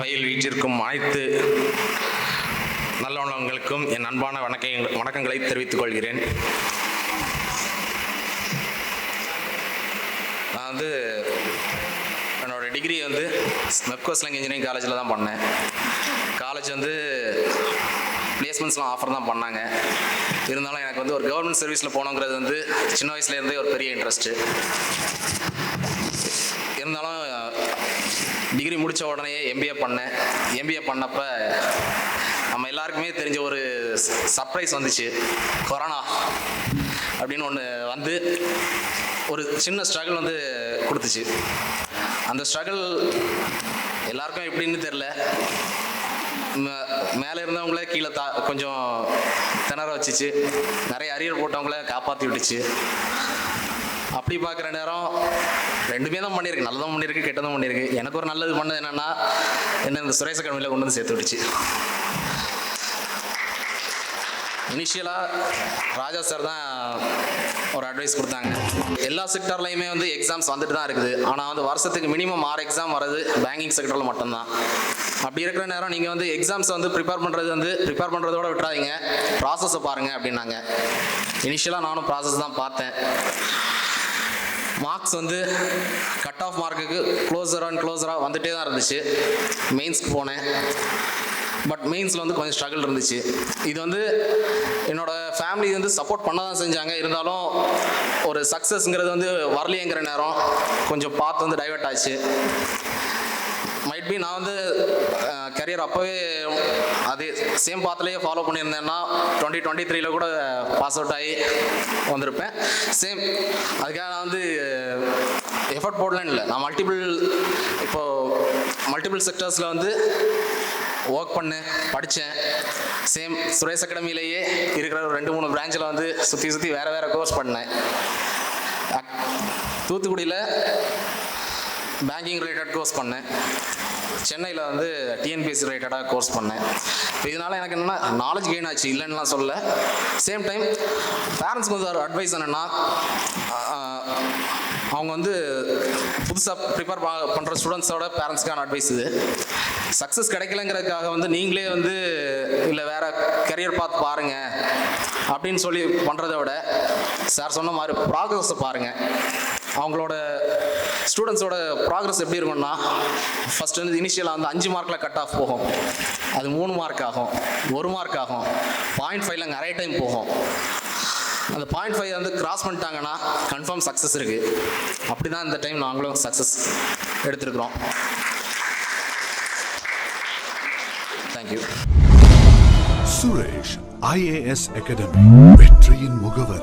மையில் வீற்றிருக்கும் அனைத்து நல்லவங்களுக்கும் என் அன்பான வணக்கங்களை தெரிவித்துக் கொள்கிறேன். நான் என்னோடய டிகிரி மெப்கோ ஸ்லாங் இன்ஜினியரிங் காலேஜில் தான் பண்ணேன். காலேஜ் பிளேஸ்மெண்ட்ஸ்லாம் ஆஃபர் தான் பண்ணாங்க. இருந்தாலும் எனக்கு ஒரு கவர்மெண்ட் சர்வீஸில் போகணுங்கிறது சின்ன வயசுலேருந்தே ஒரு பெரிய இன்ட்ரெஸ்ட்டு. இருந்தாலும் டிகிரி முடித்த உடனே எம்பிஏ பண்ணேன். எம்பிஏ பண்ணப்போ நம்ம எல்லாருக்குமே தெரிஞ்ச ஒரு சர்ப்ரைஸ் வந்துச்சு. கொரோனா அப்படின்னு ஒன்று ஒரு சின்ன ஸ்ட்ரகிள் கொடுத்துச்சு. அந்த ஸ்ட்ரகிள் எல்லாருக்கும் எப்படின்னு தெரில. மேலே இருந்தவங்களே கீழே கொஞ்சம் திணற வச்சிச்சு. நிறைய அரியர் போட்டவங்கள காப்பாற்றி விட்டுச்சு. அப்படி பார்க்குற நேரம் ரெண்டுமே தான் பண்ணியிருக்கு. நல்லதும் பண்ணியிருக்கு, கெட்டதும் பண்ணியிருக்கு. எனக்கு ஒரு நல்லது பண்ணது என்னென்னா இந்த சுரேஷ் அகாடமியில் கொண்டு சேர்த்து விட்டுச்சு. இனிஷியலாக ராஜா சார் தான் ஒரு அட்வைஸ் கொடுத்தாங்க. எல்லா செக்டர்லையுமே எக்ஸாம்ஸ் வந்துட்டு தான் இருக்குது. ஆனால் வருஷத்துக்கு மினிமம் 6 எக்ஸாம் வர்றது பேங்கிங் செக்டரில் மட்டும்தான். அப்படி இருக்கிற நேரம் நீங்கள் எக்ஸாம்ஸை ப்ரிப்பேர் பண்ணுறதோட விட்டுறாதீங்க, ப்ராசஸை பாருங்கள் அப்படின்னாங்க. இனிஷியலாக நானும் ப்ராசஸ் தான் பார்த்தேன். மார்க்ஸ் கட் ஆஃப் மார்க்குக்கு க்ளோஸராக வந்துட்டே தான் இருந்துச்சு. மெயின்ஸ்க்கு போனேன். பட் மெயின்ஸில் கொஞ்சம் ஸ்ட்ரகிள் இருந்துச்சு. இது என்னோடய ஃபேமிலி சப்போர்ட் பண்ண தான் செஞ்சாங்க. இருந்தாலும் ஒரு சக்ஸஸ்ங்கிறது வரலையேங்கிற நேரம் கொஞ்சம் பார்த்து டைவர்ட் ஆச்சு. மைட் பி நான் கரியர் அப்போவே அதே சேம் பாத்துலேயே ஃபாலோ பண்ணியிருந்தேன்னா 2023 கூட பாஸ் அவுட் ஆகி வந்திருப்பேன். சேம் அதுக்காக நான் எஃபர்ட் போடலன்னு இல்லை. நான் மல்டிபிள் செக்டர்ஸில் ஒர்க் பண்ணேன், படித்தேன். சேம் சுரேஷ் அகாடமியிலேயே இருக்கிற ஒரு 2-3 பிரான்ச்சில் சுற்றி வேறு கோர்ஸ் பண்ணேன். தூத்துக்குடியில் பேங்கிங் ரிலேட்டட் கோர்ஸ் பண்ணேன். சென்னையில் டிஎன்பிஎஸ்சி ரிலேட்டடாக கோர்ஸ் பண்ணேன். இப்போ இதனால் எனக்கு என்னென்னா நாலேஜ் கெயின் ஆச்சு, இல்லைன்னுலாம் சொல்ல. சேம் டைம் பேரண்ட்ஸ்க்கு ஒரு அட்வைஸ் என்னென்னா, அவங்க புதுசாக ப்ரிப்பேர் பண்ணுற ஸ்டூடெண்ட்ஸோட பேரண்ட்ஸ்க்கான அட்வைஸ் இது. சக்ஸஸ் கிடைக்கலங்கிறதுக்காக நீங்களே இல்லை வேறு கரியர் பார்த்து பாருங்கள் அப்படின்னு சொல்லி பண்ணுறத விட, சார் சொன்ன மாதிரி ப்ராக்ரஸை பாருங்கள். அவங்களோட ஸ்டூடெண்ட்ஸோட ப்ராக்ரஸ் எப்படி இருக்கும்னா, ஃபஸ்ட் இனிஷியலாக 5 மார்க்கில் கட் ஆஃப் போகும். அது 3 மார்க் ஆகும், 1 மார்க் ஆகும், 0.5ல நிறைய டைம் போகும். அந்த 0.5 கிராஸ் பண்ணிட்டாங்கன்னா கன்ஃபார்ம் சக்ஸஸ் இருக்குது. அப்படி தான் இந்த டைம் நாங்களும் சக்ஸஸ் எடுத்துருக்குறோம். தேங்க்யூ. சுரேஷ் IAS அகாடமி, வெற்றியின் முகவர்.